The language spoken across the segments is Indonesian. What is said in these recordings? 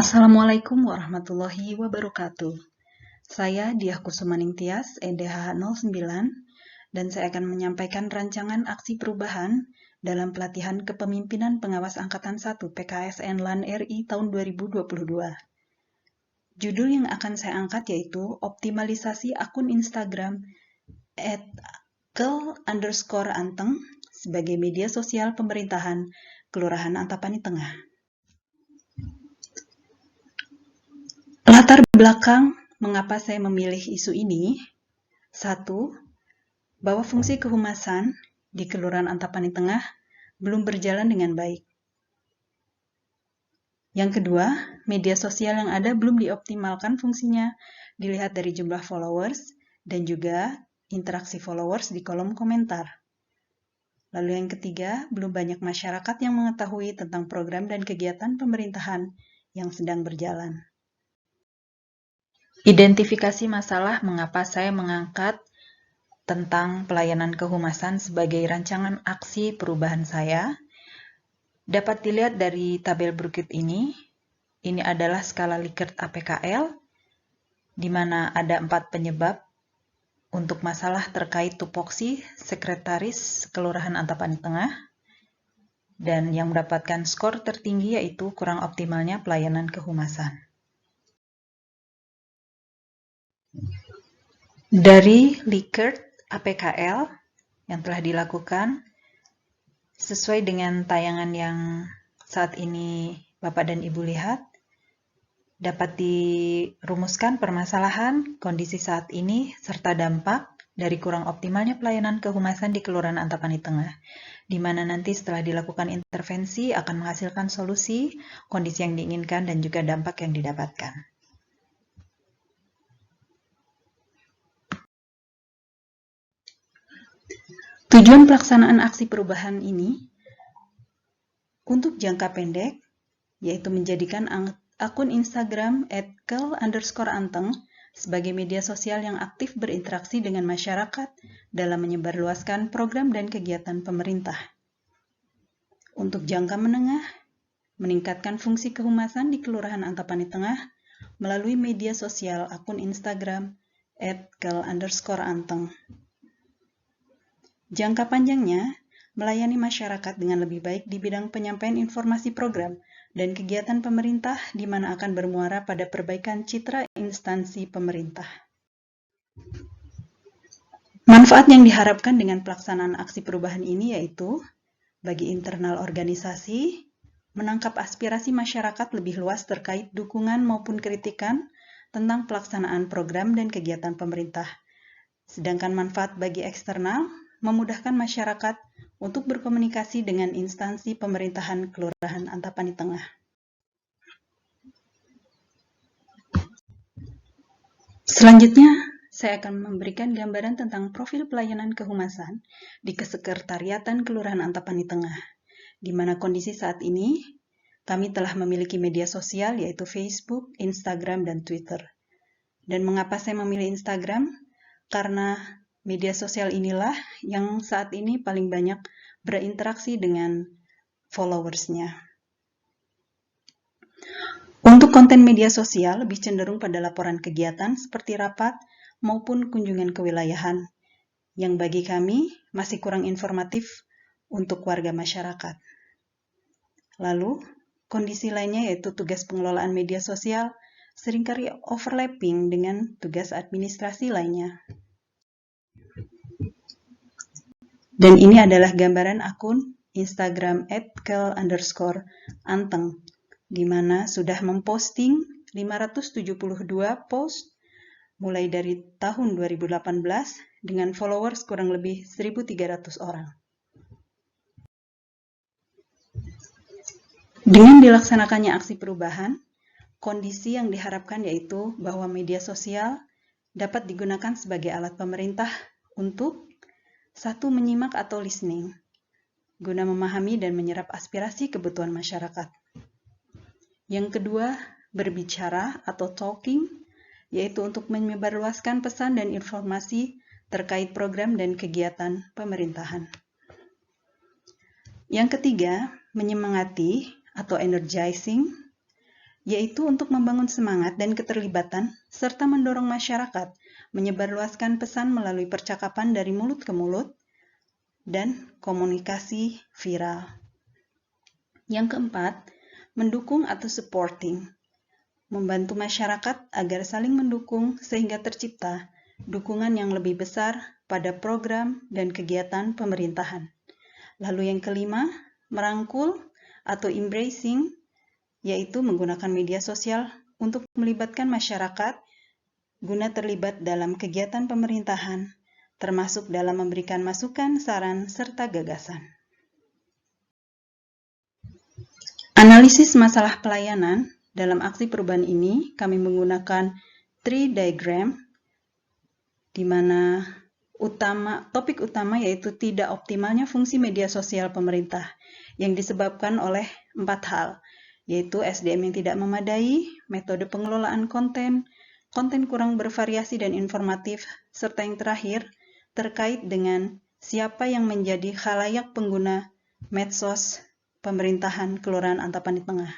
Assalamualaikum warahmatullahi wabarakatuh. Saya Diah Kusumaning Tias, EDH 09, dan saya akan menyampaikan rancangan aksi perubahan dalam pelatihan kepemimpinan pengawas Angkatan 1 PKSN LAN RI tahun 2022. Judul yang akan saya angkat yaitu optimalisasi akun Instagram @kel_anteng sebagai media sosial pemerintahan Kelurahan Antapani Tengah. Latar belakang mengapa saya memilih isu ini, 1. Bahwa fungsi kehumasan di Kelurahan Antapani Tengah belum berjalan dengan baik. Yang kedua, media sosial yang ada belum dioptimalkan fungsinya, dilihat dari jumlah followers dan juga interaksi followers di kolom komentar. Lalu yang ketiga, belum banyak masyarakat yang mengetahui tentang program dan kegiatan pemerintahan yang sedang berjalan. Identifikasi masalah mengapa saya mengangkat tentang pelayanan kehumasan sebagai rancangan aksi perubahan saya dapat dilihat dari tabel berikut ini. Ini adalah skala Likert APKL, di mana ada 4 penyebab untuk masalah terkait tupoksi sekretaris Kelurahan Antapani Tengah, dan yang mendapatkan skor tertinggi yaitu kurang optimalnya pelayanan kehumasan. Dari Likert APKL yang telah dilakukan, sesuai dengan tayangan yang saat ini Bapak dan Ibu lihat, dapat dirumuskan permasalahan kondisi saat ini serta dampak dari kurang optimalnya pelayanan kehumasan di Kelurahan Antapani Tengah, di mana nanti setelah dilakukan intervensi akan menghasilkan solusi, kondisi yang diinginkan, dan juga dampak yang didapatkan. Tujuan pelaksanaan aksi perubahan ini untuk jangka pendek, yaitu menjadikan akun Instagram @kel_anteng sebagai media sosial yang aktif berinteraksi dengan masyarakat dalam menyebarluaskan program dan kegiatan pemerintah. Untuk jangka menengah, meningkatkan fungsi kehumasan di Kelurahan Antapani Tengah melalui media sosial akun Instagram @kel_anteng. Jangka panjangnya, melayani masyarakat dengan lebih baik di bidang penyampaian informasi program dan kegiatan pemerintah di mana akan bermuara pada perbaikan citra instansi pemerintah. Manfaat yang diharapkan dengan pelaksanaan aksi perubahan ini yaitu bagi internal organisasi, menangkap aspirasi masyarakat lebih luas terkait dukungan maupun kritikan tentang pelaksanaan program dan kegiatan pemerintah. Sedangkan manfaat bagi eksternal, memudahkan masyarakat untuk berkomunikasi dengan instansi pemerintahan Kelurahan Antapani Tengah. Selanjutnya, saya akan memberikan gambaran tentang profil pelayanan kehumasan di Kesekretariatan Kelurahan Antapani Tengah, di mana kondisi saat ini kami telah memiliki media sosial yaitu Facebook, Instagram, dan Twitter. Dan mengapa saya memilih Instagram? Karena media sosial inilah yang saat ini paling banyak berinteraksi dengan followersnya. Untuk konten media sosial lebih cenderung pada laporan kegiatan seperti rapat maupun kunjungan kewilayahan, yang bagi kami masih kurang informatif untuk warga masyarakat. Lalu, kondisi lainnya yaitu tugas pengelolaan media sosial seringkali overlapping dengan tugas administrasi lainnya. Dan ini adalah gambaran akun Instagram @kel_anteng, di mana sudah memposting 572 post mulai dari tahun 2018 dengan followers kurang lebih 1.300 orang. Dengan dilaksanakannya aksi perubahan, kondisi yang diharapkan yaitu bahwa media sosial dapat digunakan sebagai alat pemerintah untuk 1. Menyimak atau listening, guna memahami dan menyerap aspirasi kebutuhan masyarakat. Yang kedua, berbicara atau talking, yaitu untuk menyebarluaskan pesan dan informasi terkait program dan kegiatan pemerintahan. Yang ketiga, menyemangati atau energizing, yaitu untuk membangun semangat dan keterlibatan serta mendorong masyarakat menyebarluaskan pesan melalui percakapan dari mulut ke mulut dan komunikasi viral. Yang keempat, mendukung atau supporting, membantu masyarakat agar saling mendukung sehingga tercipta dukungan yang lebih besar pada program dan kegiatan pemerintahan. Lalu yang kelima, merangkul atau embracing, yaitu menggunakan media sosial untuk melibatkan masyarakat guna terlibat dalam kegiatan pemerintahan, termasuk dalam memberikan masukan, saran, serta gagasan. Analisis masalah pelayanan dalam aksi perubahan ini, kami menggunakan tree diagram, di mana topik utama yaitu tidak optimalnya fungsi media sosial pemerintah yang disebabkan oleh 4 hal, yaitu SDM yang tidak memadai, metode pengelolaan konten kurang bervariasi dan informatif, serta yang terakhir terkait dengan siapa yang menjadi khalayak pengguna medsos pemerintahan Kelurahan Antapani Tengah.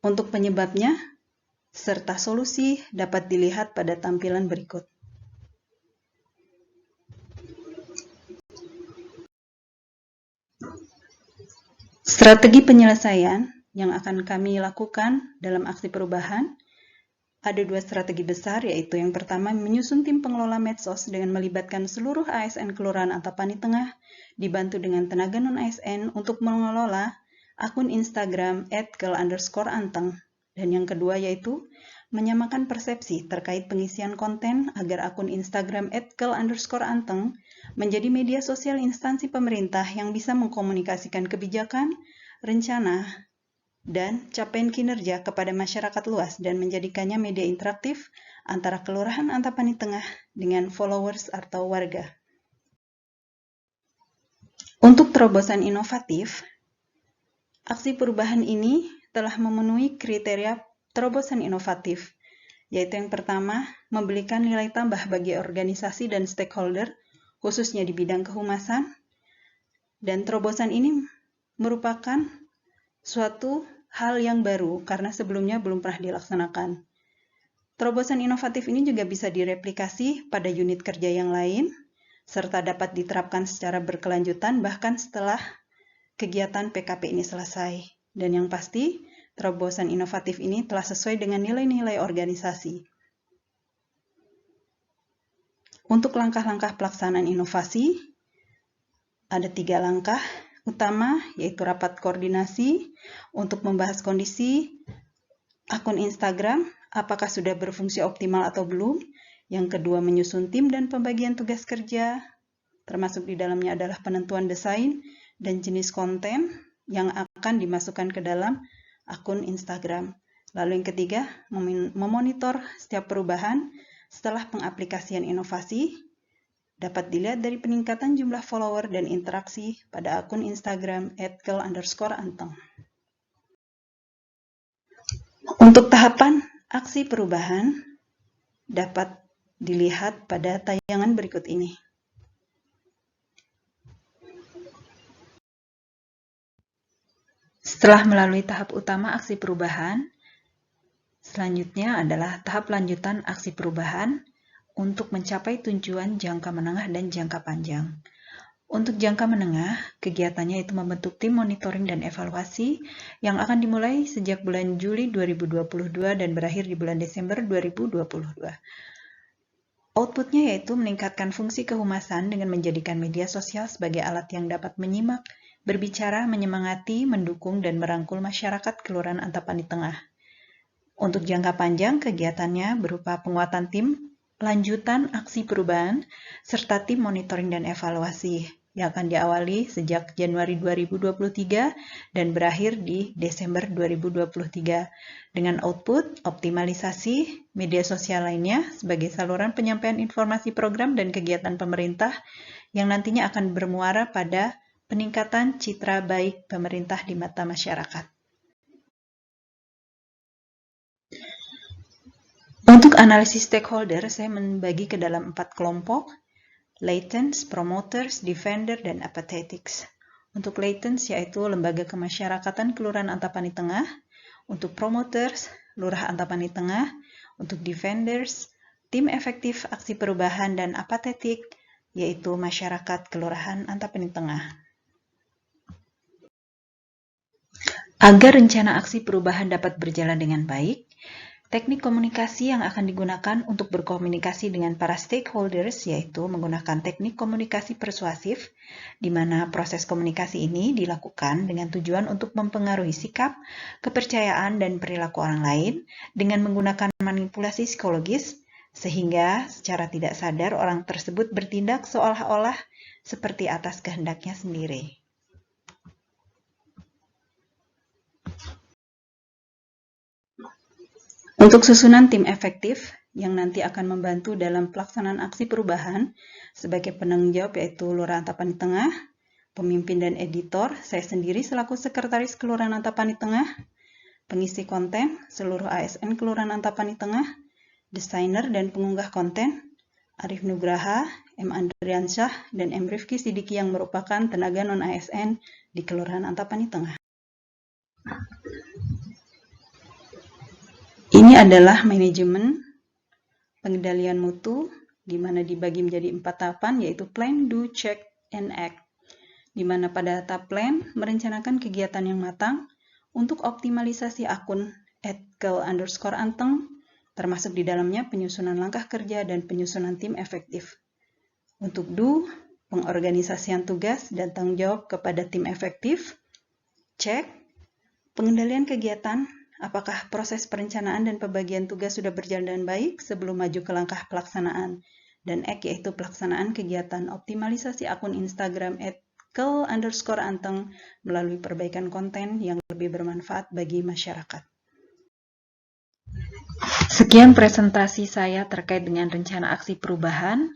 Untuk penyebabnya serta solusi dapat dilihat pada tampilan berikut. Strategi penyelesaian yang akan kami lakukan dalam aksi perubahan, ada 2 strategi besar, yaitu yang pertama menyusun tim pengelola medsos dengan melibatkan seluruh ASN Kelurahan Antapani Tengah, dibantu dengan tenaga non-ASN untuk mengelola akun Instagram @kel_anteng. Dan yang kedua yaitu menyamakan persepsi terkait pengisian konten agar akun Instagram @kel_anteng menjadi media sosial instansi pemerintah yang bisa mengkomunikasikan kebijakan, rencana, dan capaian kinerja kepada masyarakat luas dan menjadikannya media interaktif antara Kelurahan Antapani Tengah dengan followers atau warga. Untuk terobosan inovatif, aksi perubahan ini telah memenuhi kriteria terobosan inovatif, yaitu yang pertama, memberikan nilai tambah bagi organisasi dan stakeholder, khususnya di bidang kehumasan, dan terobosan ini merupakan suatu hal yang baru karena sebelumnya belum pernah dilaksanakan. Terobosan inovatif ini juga bisa direplikasi pada unit kerja yang lain, serta dapat diterapkan secara berkelanjutan bahkan setelah kegiatan PKP ini selesai. Dan yang pasti, terobosan inovatif ini telah sesuai dengan nilai-nilai organisasi. Untuk langkah-langkah pelaksanaan inovasi, ada 3 langkah utama, yaitu rapat koordinasi untuk membahas kondisi akun Instagram, apakah sudah berfungsi optimal atau belum. Yang kedua, menyusun tim dan pembagian tugas kerja, termasuk di dalamnya adalah penentuan desain dan jenis konten yang akan dimasukkan ke dalam akun Instagram. Lalu yang ketiga, memonitor setiap perubahan setelah pengaplikasian inovasi, dapat dilihat dari peningkatan jumlah follower dan interaksi pada akun Instagram @kel_anteng. Untuk tahapan aksi perubahan dapat dilihat pada tayangan berikut ini. Setelah melalui tahap utama aksi perubahan, selanjutnya adalah tahap lanjutan aksi perubahan untuk mencapai tujuan jangka menengah dan jangka panjang. Untuk jangka menengah, kegiatannya itu membentuk tim monitoring dan evaluasi yang akan dimulai sejak bulan Juli 2022 dan berakhir di bulan Desember 2022. Outputnya yaitu meningkatkan fungsi kehumasan dengan menjadikan media sosial sebagai alat yang dapat menyimak, berbicara, menyemangati, mendukung, dan merangkul masyarakat Kelurahan Antapani Tengah. Untuk jangka panjang, kegiatannya berupa penguatan tim, lanjutan aksi perubahan, serta tim monitoring dan evaluasi yang akan diawali sejak Januari 2023 dan berakhir di Desember 2023 dengan output optimalisasi media sosial lainnya sebagai saluran penyampaian informasi program dan kegiatan pemerintah yang nantinya akan bermuara pada peningkatan citra baik pemerintah di mata masyarakat. Untuk analisis stakeholder, saya membagi ke dalam 4 kelompok, latents, promoters, defender, dan apathetics. Untuk Laytons yaitu Lembaga Kemasyarakatan Kelurahan Antapani Tengah, untuk Promoters, Lurah Antapani Tengah, untuk Defenders, Tim Efektif Aksi Perubahan dan Apatetik, yaitu Masyarakat Kelurahan Antapani Tengah. Agar rencana aksi perubahan dapat berjalan dengan baik, teknik komunikasi yang akan digunakan untuk berkomunikasi dengan para stakeholders yaitu menggunakan teknik komunikasi persuasif, di mana proses komunikasi ini dilakukan dengan tujuan untuk mempengaruhi sikap, kepercayaan, dan perilaku orang lain dengan menggunakan manipulasi psikologis, sehingga secara tidak sadar orang tersebut bertindak seolah-olah seperti atas kehendaknya sendiri. Untuk susunan tim efektif yang nanti akan membantu dalam pelaksanaan aksi perubahan sebagai penanggung jawab yaitu Lurah Antapani Tengah, pemimpin dan editor, saya sendiri selaku Sekretaris Kelurahan Antapani Tengah, pengisi konten, seluruh ASN Kelurahan Antapani Tengah, desainer dan pengunggah konten, Arif Nugraha, M. Andriansyah, dan M. Rifki Sidiki yang merupakan tenaga non-ASN di Kelurahan Antapani Tengah. Ini adalah manajemen pengendalian mutu, di mana dibagi menjadi 4 tahapan, yaitu plan, do, check, and act. Di mana pada tahap plan, merencanakan kegiatan yang matang untuk optimalisasi akun @kel_anteng, termasuk di dalamnya penyusunan langkah kerja dan penyusunan tim efektif. Untuk do, pengorganisasian tugas dan tanggung jawab kepada tim efektif. Check, pengendalian kegiatan, apakah proses perencanaan dan pembagian tugas sudah berjalan dengan baik sebelum maju ke langkah pelaksanaan. Dan act yaitu pelaksanaan kegiatan optimalisasi akun Instagram @kel_anteng melalui perbaikan konten yang lebih bermanfaat bagi masyarakat. Sekian presentasi saya terkait dengan rencana aksi perubahan.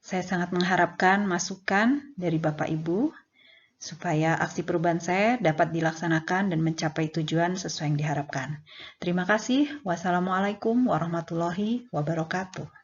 Saya sangat mengharapkan masukan dari Bapak Ibu supaya aksi perubahan saya dapat dilaksanakan dan mencapai tujuan sesuai yang diharapkan. Terima kasih. Wassalamualaikum warahmatullahi wabarakatuh.